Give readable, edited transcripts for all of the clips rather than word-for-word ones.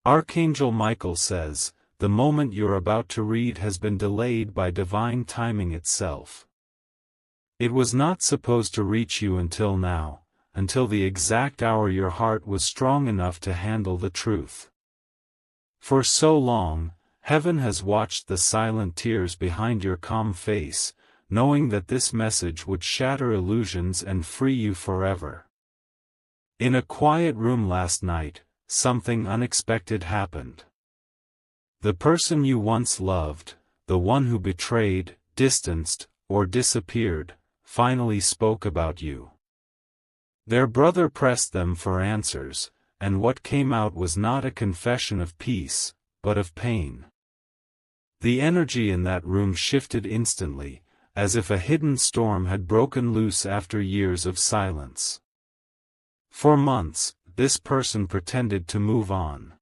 Archangel Michael says, the moment you're about to read has been delayed by divine timing itself. It was not supposed to reach you until now, until the exact hour your heart was strong enough to handle the truth. For so long, heaven has watched the silent tears behind your calm face, knowing that this message would shatter illusions and free you forever. In a quiet room last night, something unexpected happened. The person you once loved, the one who betrayed, distanced, or disappeared, finally spoke about you. Their brother pressed them for answers, and what came out was not a confession of peace, but of pain. The energy in that room shifted instantly, as if a hidden storm had broken loose after years of silence. For months, this person pretended to move on.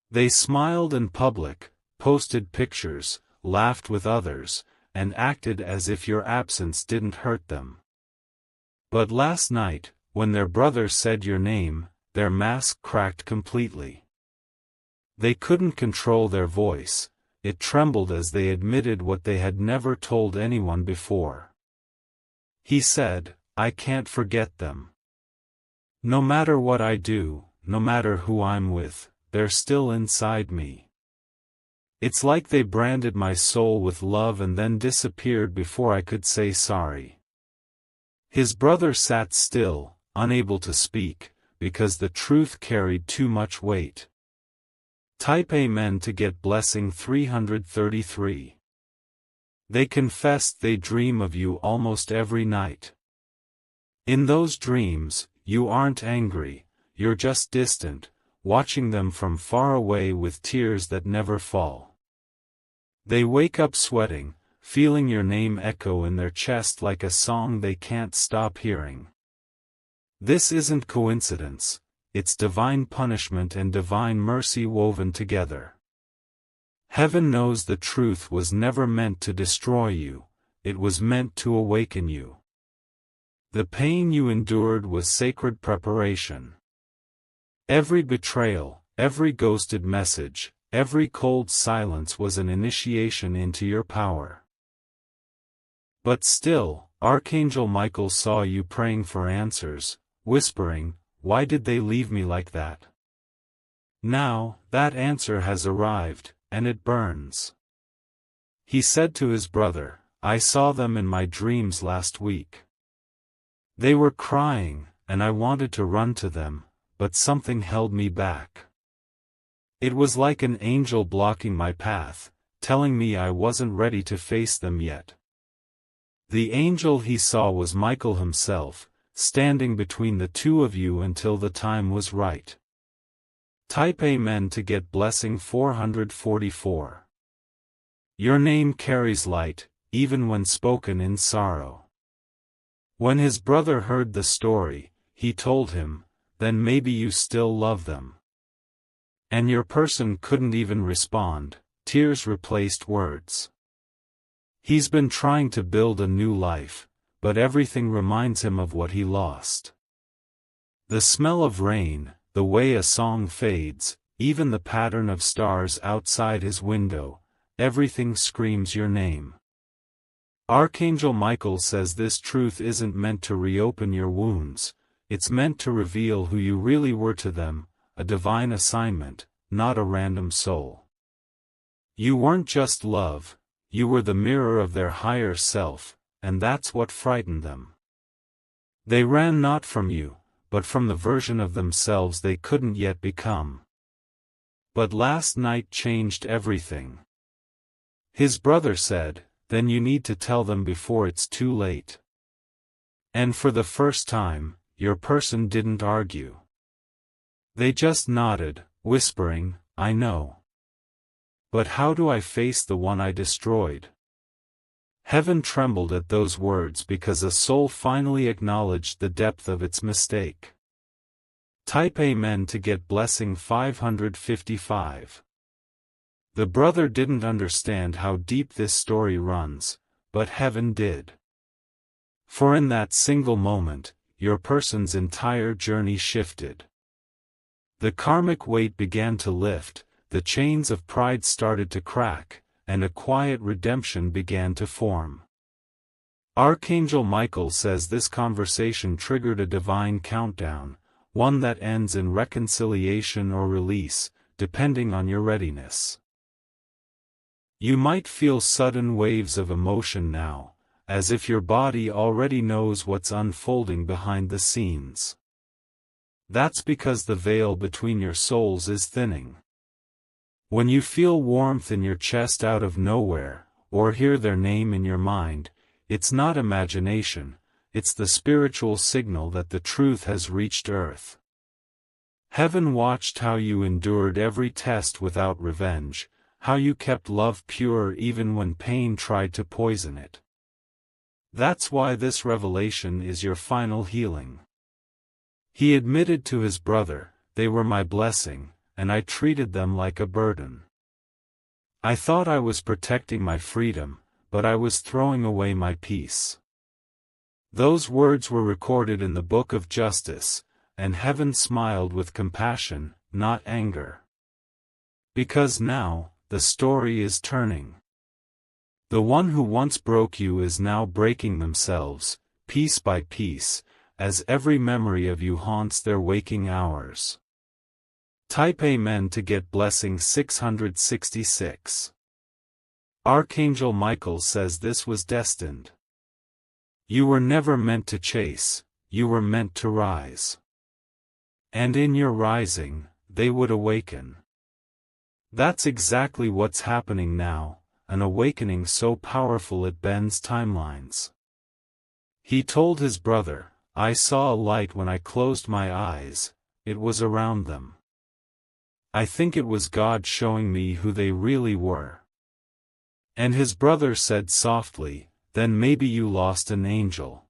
They smiled in public, posted pictures, laughed with others, and acted as if your absence didn't hurt them. But last night, when their brother said your name, their mask cracked completely. They couldn't control their voice, it trembled as they admitted what they had never told anyone before. He said, "I can't forget them. No matter what I do, no matter who I'm with, they're still inside me. It's like they branded my soul with love and then disappeared before I could say sorry." His brother sat still, unable to speak, because the truth carried too much weight. Type Amen to get blessing 333. They confessed they dream of you almost every night. In those dreams, you aren't angry, you're just distant, watching them from far away with tears that never fall. They wake up sweating, feeling your name echo in their chest like a song they can't stop hearing. This isn't coincidence, it's divine punishment and divine mercy woven together. Heaven knows the truth was never meant to destroy you, it was meant to awaken you. The pain you endured was sacred preparation. Every betrayal, every ghosted message, every cold silence was an initiation into your power. But still, Archangel Michael saw you praying for answers, whispering, "Why did they leave me like that?" Now, that answer has arrived, and it burns. He said to his brother, "I saw them in my dreams last week. They were crying, and I wanted to run to them, but something held me back. It was like an angel blocking my path, telling me I wasn't ready to face them yet." The angel he saw was Michael himself, standing between the two of you until the time was right. Type Amen to get blessing 444. Your name carries light, even when spoken in sorrow. When his brother heard the story, he told him, "Then maybe you still love them." And your person couldn't even respond, tears replaced words. He's been trying to build a new life, but everything reminds him of what he lost. The smell of rain, the way a song fades, even the pattern of stars outside his window, everything screams your name. Archangel Michael says this truth isn't meant to reopen your wounds, it's meant to reveal who you really were to them, a divine assignment, not a random soul. You weren't just love, you were the mirror of their higher self, and that's what frightened them. They ran not from you, but from the version of themselves they couldn't yet become. But last night changed everything. His brother said, "Then you need to tell them before it's too late." And for the first time, your person didn't argue. They just nodded, whispering, "I know. But how do I face the one I destroyed?" Heaven trembled at those words because a soul finally acknowledged the depth of its mistake. Type Amen to get blessing 555. The brother didn't understand how deep this story runs, but heaven did. For in that single moment, your person's entire journey shifted. The karmic weight began to lift, the chains of pride started to crack, and a quiet redemption began to form. Archangel Michael says this conversation triggered a divine countdown, one that ends in reconciliation or release, depending on your readiness. You might feel sudden waves of emotion now, as if your body already knows what's unfolding behind the scenes. That's because the veil between your souls is thinning. When you feel warmth in your chest out of nowhere, or hear their name in your mind, it's not imagination, it's the spiritual signal that the truth has reached earth. Heaven watched how you endured every test without revenge, how you kept love pure even when pain tried to poison it. That's why this revelation is your final healing. He admitted to his brother, "They were my blessing, and I treated them like a burden. I thought I was protecting my freedom, but I was throwing away my peace." Those words were recorded in the book of justice, and heaven smiled with compassion, not anger. Because now, the story is turning. The one who once broke you is now breaking themselves, piece by piece, as every memory of you haunts their waking hours. Type Amen to get blessing 666. Archangel Michael says this was destined. You were never meant to chase, you were meant to rise. And in your rising, they would awaken. That's exactly what's happening now, an awakening so powerful it bends timelines. He told his brother, "I saw a light when I closed my eyes, it was around them. I think it was God showing me who they really were." And his brother said softly, "Then maybe you lost an angel."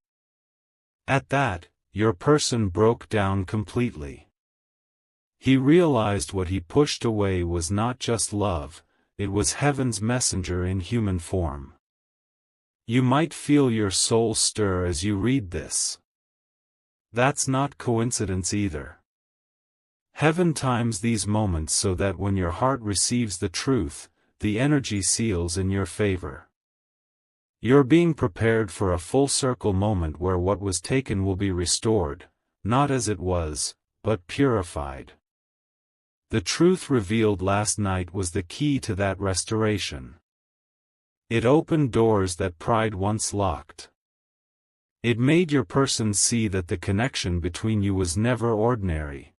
At that, your person broke down completely. He realized what he pushed away was not just love, it was heaven's messenger in human form. You might feel your soul stir as you read this. That's not coincidence either. Heaven times these moments so that when your heart receives the truth, the energy seals in your favor. You're being prepared for a full circle moment where what was taken will be restored, not as it was, but purified. The truth revealed last night was the key to that restoration. It opened doors that pride once locked. It made your person see that the connection between you was never ordinary.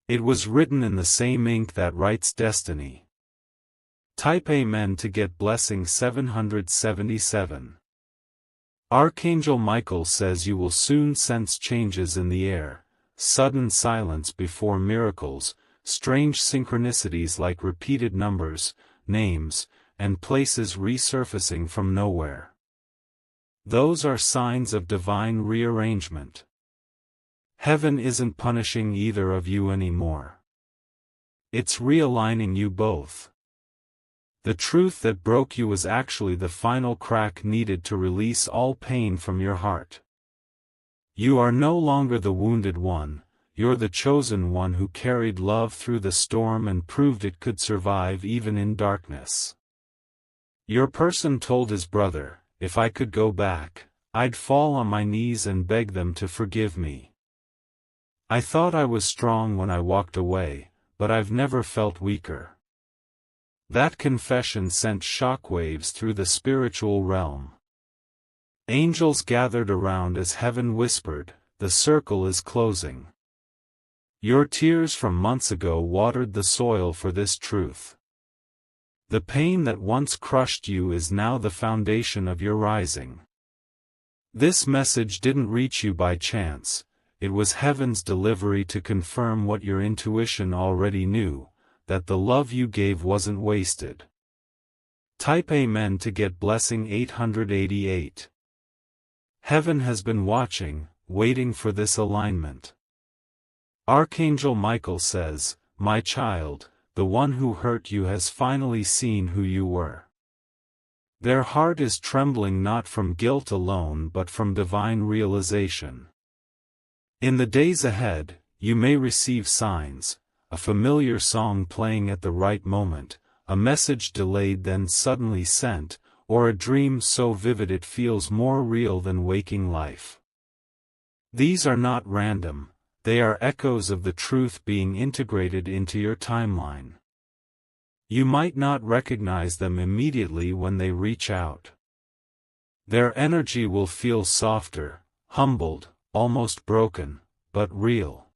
It was written in the same ink that writes destiny. Type Amen to get blessing 777. Archangel Michael says you will soon sense changes in the air, sudden silence before miracles, strange synchronicities like repeated numbers, names, and places resurfacing from nowhere. Those are signs of divine rearrangement. Heaven isn't punishing either of you anymore. It's realigning you both. The truth that broke you was actually the final crack needed to release all pain from your heart. You are no longer the wounded one, you're the chosen one who carried love through the storm and proved it could survive even in darkness. Your person told his brother, "If I could go back, I'd fall on my knees and beg them to forgive me. I thought I was strong when I walked away, but I've never felt weaker." That confession sent shockwaves through the spiritual realm. Angels gathered around as heaven whispered, "The circle is closing." Your tears from months ago watered the soil for this truth. The pain that once crushed you is now the foundation of your rising. This message didn't reach you by chance, it was heaven's delivery to confirm what your intuition already knew, that the love you gave wasn't wasted. Type Amen to get blessing 888. Heaven has been watching, waiting for this alignment. Archangel Michael says, "My child, the one who hurt you has finally seen who you were." Their heart is trembling not from guilt alone but from divine realization. In the days ahead, you may receive signs, a familiar song playing at the right moment, a message delayed then suddenly sent, or a dream so vivid it feels more real than waking life. These are not random, they are echoes of the truth being integrated into your timeline. You might not recognize them immediately when they reach out. Their energy will feel softer, humbled, almost broken, but real.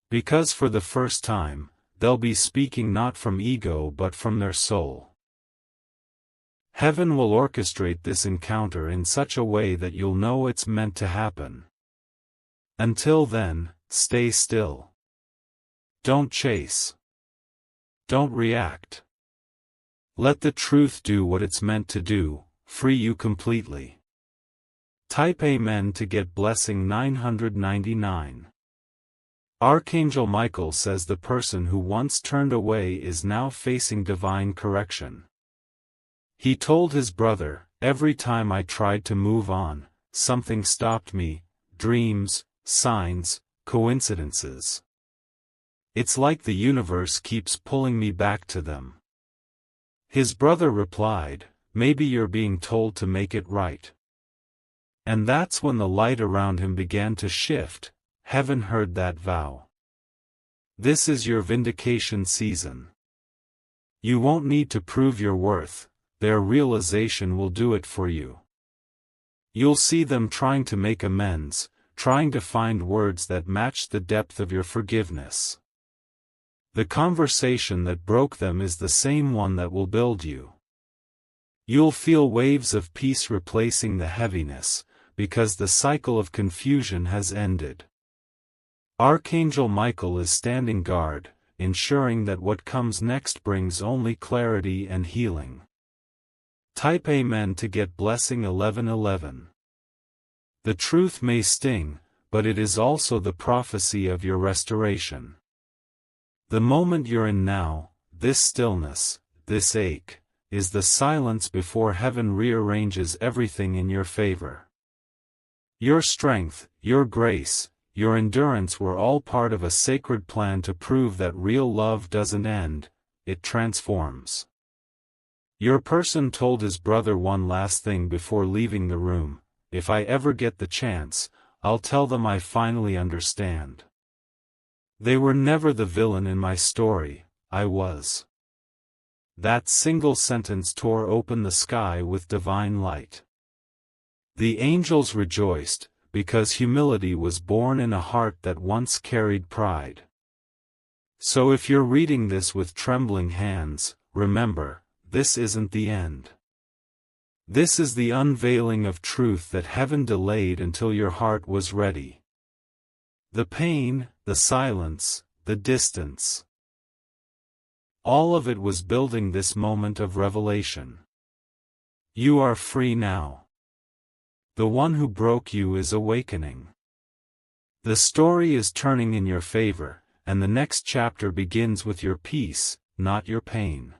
Because for the first time, they'll be speaking not from ego but from their soul. Heaven will orchestrate this encounter in such a way that you'll know it's meant to happen. Until then, stay still. Don't chase. Don't react. Let the truth do what it's meant to do, free you completely. Type Amen to get blessing 999. Archangel Michael says the person who once turned away is now facing divine correction. He told his brother, "Every time I tried to move on, something stopped me, dreams, signs, coincidences. It's like the universe keeps pulling me back to them." His brother replied, "Maybe you're being told to make it right." And that's when the light around him began to shift. Heaven heard that vow. This is your vindication season. You won't need to prove your worth, their realization will do it for you. You'll see them trying to make amends, trying to find words that match the depth of your forgiveness. The conversation that broke them is the same one that will build you. You'll feel waves of peace replacing the heaviness, because the cycle of confusion has ended. Archangel Michael is standing guard, ensuring that what comes next brings only clarity and healing. Type Amen to get blessing 1111. The truth may sting, but it is also the prophecy of your restoration. The moment you're in now, this stillness, this ache, is the silence before heaven rearranges everything in your favor. Your strength, your grace, your endurance were all part of a sacred plan to prove that real love doesn't end, it transforms. Your person told his brother one last thing before leaving the room: "If I ever get the chance, I'll tell them I finally understand. They were never the villain in my story, I was." That single sentence tore open the sky with divine light. The angels rejoiced, because humility was born in a heart that once carried pride. So if you're reading this with trembling hands, remember, this isn't the end. This is the unveiling of truth that heaven delayed until your heart was ready. The pain, the silence, the distance. All of it was building this moment of revelation. You are free now. The one who broke you is awakening. The story is turning in your favor, and the next chapter begins with your peace, not your pain.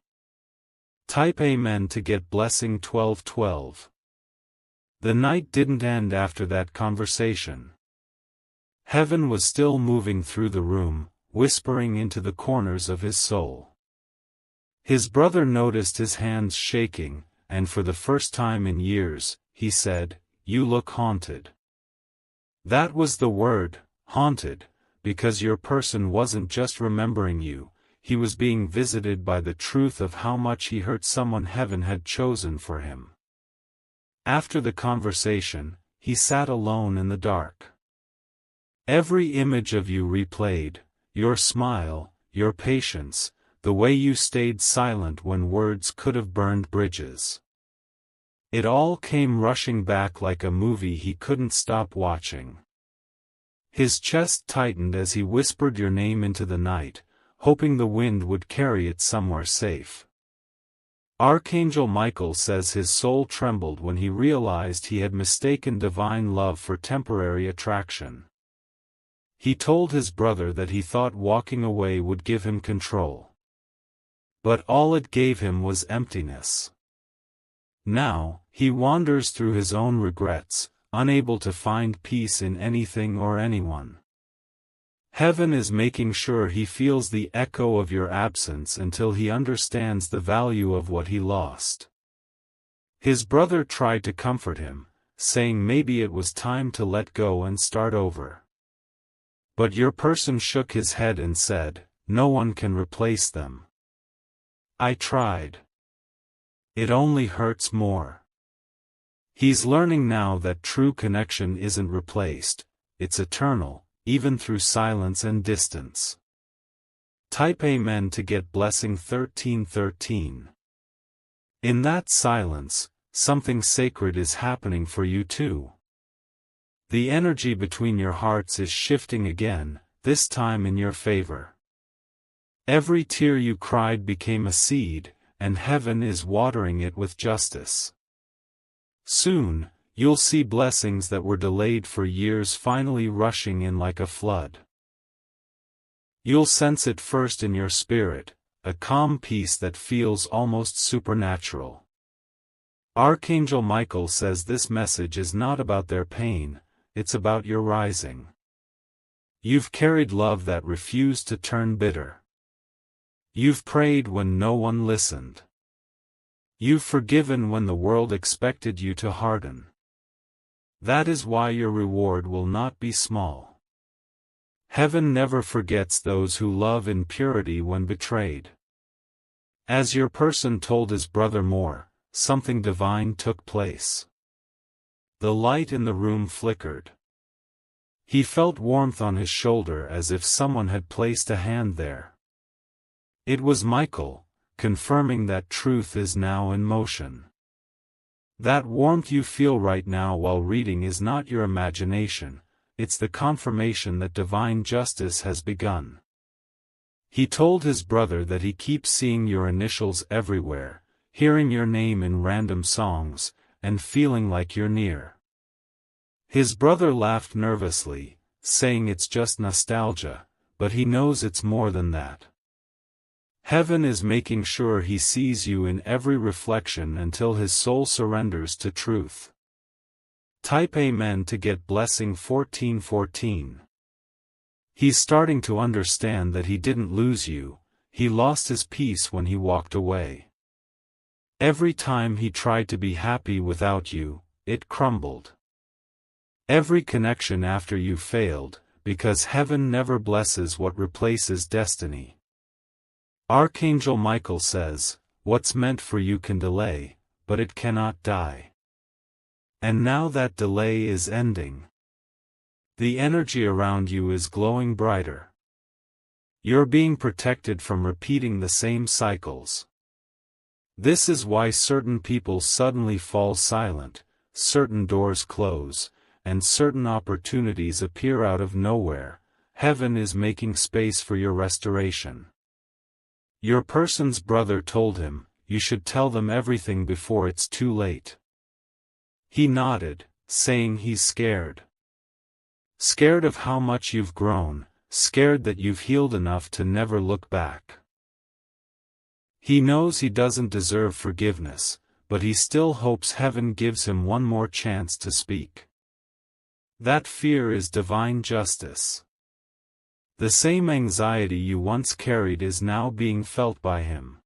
Type Amen to get blessing 1212. The night didn't end after that conversation. Heaven was still moving through the room, whispering into the corners of his soul. His brother noticed his hands shaking, and for the first time in years, he said, "You look haunted." That was the word, haunted, because your person wasn't just remembering you, he was being visited by the truth of how much he hurt someone heaven had chosen for him. After the conversation, he sat alone in the dark. Every image of you replayed, your smile, your patience, the way you stayed silent when words could have burned bridges. It all came rushing back like a movie he couldn't stop watching. His chest tightened as he whispered your name into the night, hoping the wind would carry it somewhere safe. Archangel Michael says his soul trembled when he realized he had mistaken divine love for temporary attraction. He told his brother that he thought walking away would give him control. But all it gave him was emptiness. Now, he wanders through his own regrets, unable to find peace in anything or anyone. Heaven is making sure he feels the echo of your absence until he understands the value of what he lost. His brother tried to comfort him, saying maybe it was time to let go and start over. But your person shook his head and said, "No one can replace them. I tried. It only hurts more." He's learning now that true connection isn't replaced, it's eternal, even through silence and distance. Type Amen to get blessing 1313. In that silence, something sacred is happening for you too. The energy between your hearts is shifting again, this time in your favor. Every tear you cried became a seed, and heaven is watering it with justice. Soon, you'll see blessings that were delayed for years finally rushing in like a flood. You'll sense it first in your spirit, a calm peace that feels almost supernatural. Archangel Michael says this message is not about their pain, it's about your rising. You've carried love that refused to turn bitter. You've prayed when no one listened. You've forgiven when the world expected you to harden. That is why your reward will not be small. Heaven never forgets those who love in purity when betrayed. As your person told his brother more, something divine took place. The light in the room flickered. He felt warmth on his shoulder as if someone had placed a hand there. It was Michael, confirming that truth is now in motion. That warmth you feel right now while reading is not your imagination, it's the confirmation that divine justice has begun. He told his brother that he keeps seeing your initials everywhere, hearing your name in random songs, and feeling like you're near. His brother laughed nervously, saying it's just nostalgia, but he knows it's more than that. Heaven is making sure he sees you in every reflection until his soul surrenders to truth. Type Amen to get blessing 1414. He's starting to understand that he didn't lose you, he lost his peace when he walked away. Every time he tried to be happy without you, it crumbled. Every connection after you failed, because heaven never blesses what replaces destiny. Archangel Michael says, what's meant for you can delay, but it cannot die. And now that delay is ending. The energy around you is glowing brighter. You're being protected from repeating the same cycles. This is why certain people suddenly fall silent, certain doors close, and certain opportunities appear out of nowhere. Heaven is making space for your restoration. Your person's brother told him, you should tell them everything before it's too late. He nodded, saying he's scared. Scared of how much you've grown, scared that you've healed enough to never look back. He knows he doesn't deserve forgiveness, but he still hopes heaven gives him one more chance to speak. That fear is divine justice. The same anxiety you once carried is now being felt by him.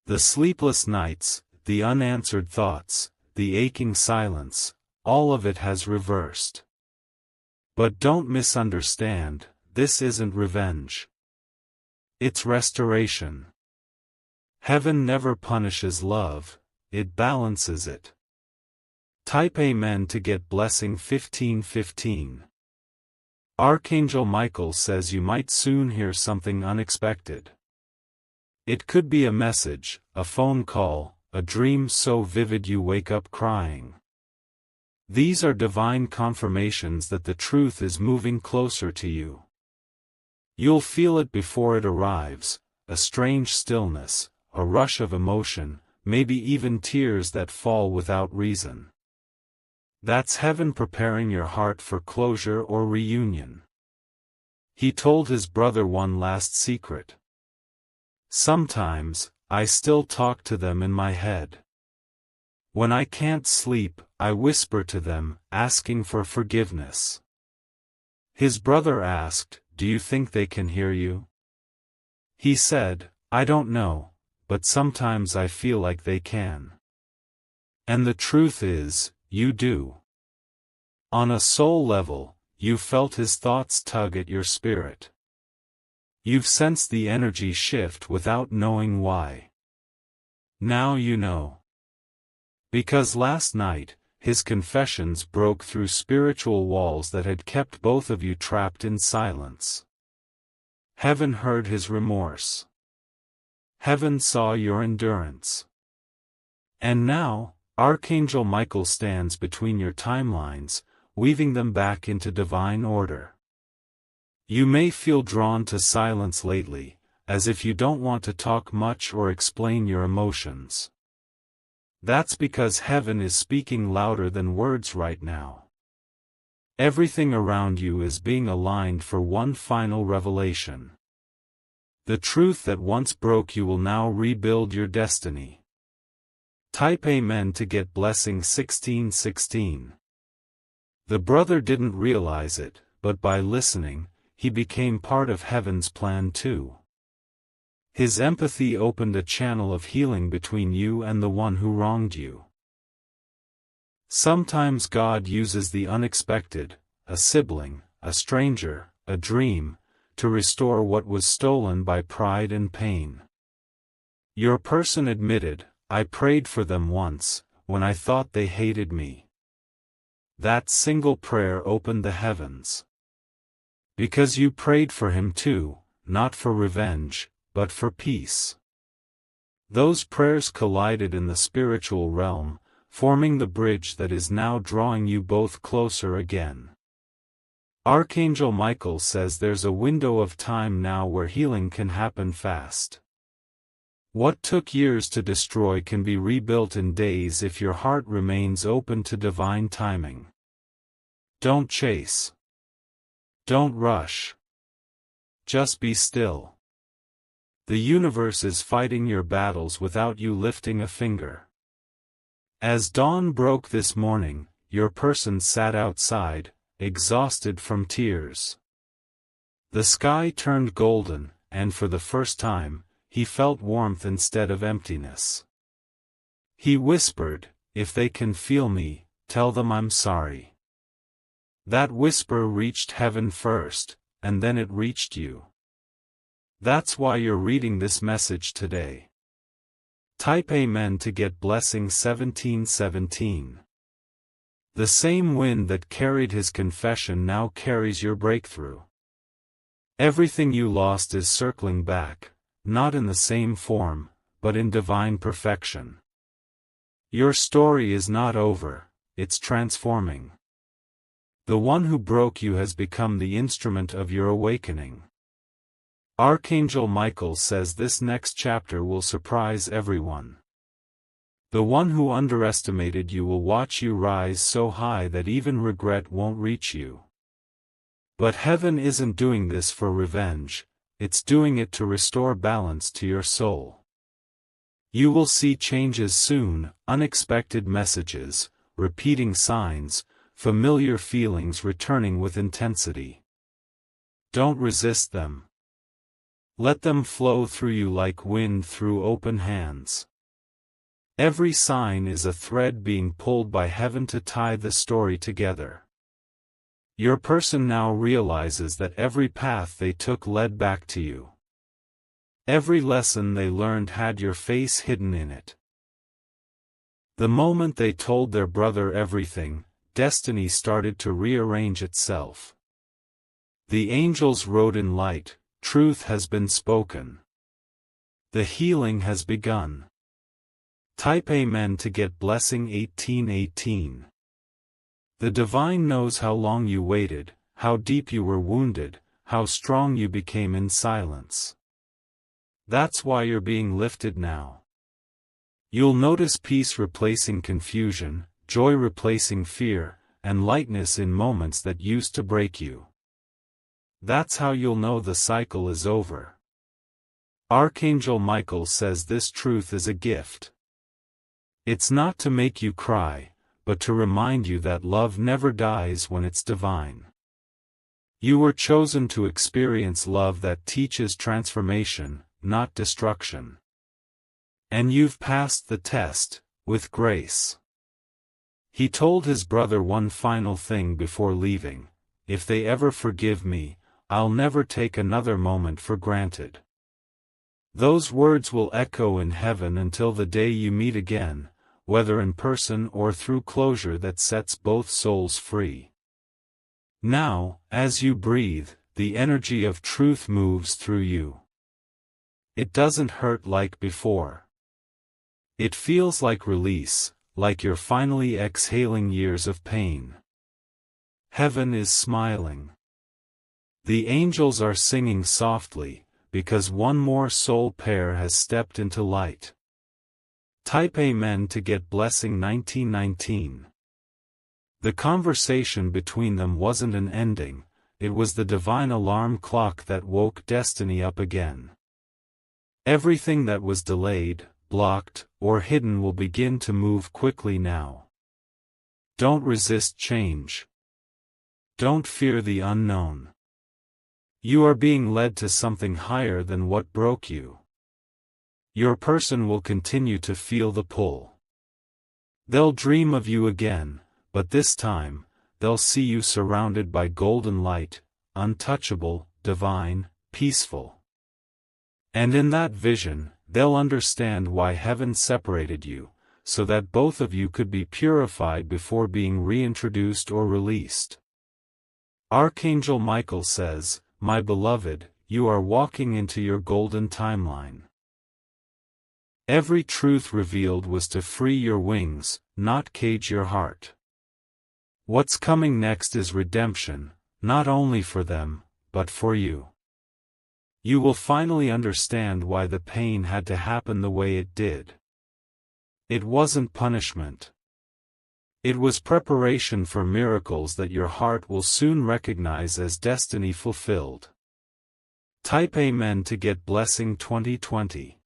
The sleepless nights, the unanswered thoughts, the aching silence, all of it has reversed. But don't misunderstand, this isn't revenge. It's restoration. Heaven never punishes love, it balances it. Type Amen to get blessing 1515. Archangel Michael says you might soon hear something unexpected. It could be a message, a phone call, a dream so vivid you wake up crying. These are divine confirmations that the truth is moving closer to you. You'll feel it before it arrives, a strange stillness, a rush of emotion, maybe even tears that fall without reason. That's heaven preparing your heart for closure or reunion. He told his brother one last secret. Sometimes, I still talk to them in my head. When I can't sleep, I whisper to them, asking for forgiveness. His brother asked, do you think they can hear you? He said, I don't know, but sometimes I feel like they can. And the truth is, you do. On a soul level, you felt his thoughts tug at your spirit. You've sensed the energy shift without knowing why. Now you know. Because last night, his confessions broke through spiritual walls that had kept both of you trapped in silence. Heaven heard his remorse. Heaven saw your endurance. And now, Archangel Michael stands between your timelines, weaving them back into divine order. You may feel drawn to silence lately, as if you don't want to talk much or explain your emotions. That's because heaven is speaking louder than words right now. Everything around you is being aligned for one final revelation. The truth that once broke you will now rebuild your destiny. Type Amen to get blessing 1616. The brother didn't realize it, but by listening, he became part of heaven's plan too. His empathy opened a channel of healing between you and the one who wronged you. Sometimes God uses the unexpected, a sibling, a stranger, a dream, to restore what was stolen by pride and pain. Your person admitted, I prayed for them once, when I thought they hated me. That single prayer opened the heavens. Because you prayed for him too, not for revenge, but for peace. Those prayers collided in the spiritual realm, forming the bridge that is now drawing you both closer again. Archangel Michael says there's a window of time now where healing can happen fast. What took years to destroy can be rebuilt in days if your heart remains open to divine timing. Don't chase. Don't rush. Just be still. The universe is fighting your battles without you lifting a finger. As dawn broke this morning, your person sat outside, exhausted from tears. The sky turned golden, and for the first time, he felt warmth instead of emptiness. He whispered, if they can feel me, tell them I'm sorry. That whisper reached heaven first, and then it reached you. That's why you're reading this message today. Type Amen to get blessing 1717. The same wind that carried his confession now carries your breakthrough. Everything you lost is circling back, not in the same form, but in divine perfection. Your story is not over, it's transforming. The one who broke you has become the instrument of your awakening. Archangel Michael says this next chapter will surprise everyone. The one who underestimated you will watch you rise so high that even regret won't reach you. But heaven isn't doing this for revenge, it's doing it to restore balance to your soul. You will see changes soon, unexpected messages, repeating signs, familiar feelings returning with intensity. Don't resist them. Let them flow through you like wind through open hands. Every sign is a thread being pulled by heaven to tie the story together. Your person now realizes that every path they took led back to you. Every lesson they learned had your face hidden in it. The moment they told their brother everything, destiny started to rearrange itself. The angels wrote in light, truth has been spoken. The healing has begun. Type Amen to get blessing 1818. The divine knows how long you waited, how deep you were wounded, how strong you became in silence. That's why you're being lifted now. You'll notice peace replacing confusion, joy replacing fear, and lightness in moments that used to break you. That's how you'll know the cycle is over. Archangel Michael says this truth is a gift. It's not to make you cry, but to remind you that love never dies when it's divine. You were chosen to experience love that teaches transformation, not destruction. And you've passed the test, with grace. He told his brother one final thing before leaving: if they ever forgive me, I'll never take another moment for granted. Those words will echo in heaven until the day you meet again, whether in person or through closure that sets both souls free. Now, as you breathe, the energy of truth moves through you. It doesn't hurt like before. It feels like release, like you're finally exhaling years of pain. Heaven is smiling. The angels are singing softly, because one more soul pair has stepped into light. Type Amen to get blessing 1919. The conversation between them wasn't an ending, it was the divine alarm clock that woke destiny up again. Everything that was delayed, blocked, or hidden will begin to move quickly now. Don't resist change. Don't fear the unknown. You are being led to something higher than what broke you. Your person will continue to feel the pull. They'll dream of you again, but this time, they'll see you surrounded by golden light, untouchable, divine, peaceful. And in that vision, they'll understand why heaven separated you, so that both of you could be purified before being reintroduced or released. Archangel Michael says, "My beloved, you are walking into your golden timeline." Every truth revealed was to free your wings, not cage your heart. What's coming next is redemption, not only for them, but for you. You will finally understand why the pain had to happen the way it did. It wasn't punishment. It was preparation for miracles that your heart will soon recognize as destiny fulfilled. Type Amen to get blessing 2020.